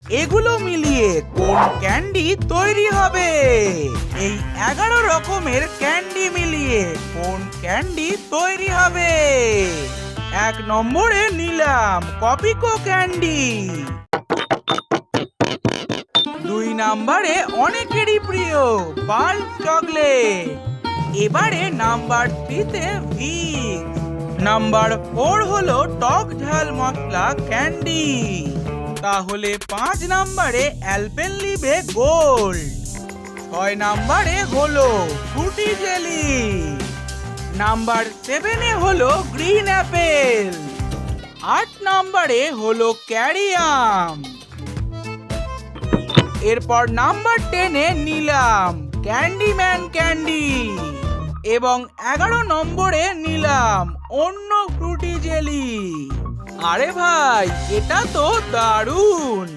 এগুলো মিলিয়ে কোন ক্যান্ডি তৈরি হবে? এই 11 রকমের ক্যান্ডি মিলিয়ে কোন ক্যান্ডি তৈরি হবে? 1 নম্বরে নিলাম কপিকো ক্যান্ডি। 2 নম্বরে অনেকেরই প্রিয় পাল্প চকলেট। এবারে নাম্বার 3 তে ভিক্স। নাম্বার 4 হলো টক ঝাল মশলা ক্যান্ডি। তাহলে 5 নম্বরে অ্যালপেনলিবে গোল্ড। 6 নম্বরে হলো ফ্রুটি জেলি। নাম্বার 7 এ হলো গ্রিন অ্যাপেল। 8 নম্বরে হলো ক্যারিয়াম। এরপর নাম্বার 10 এ নিলাম ক্যান্ডিম্যান ক্যান্ডি এবং 11 নম্বরে নিলাম অন্য ফ্রুটি জেলি। আরে ভাই, এটা তো দারুণ।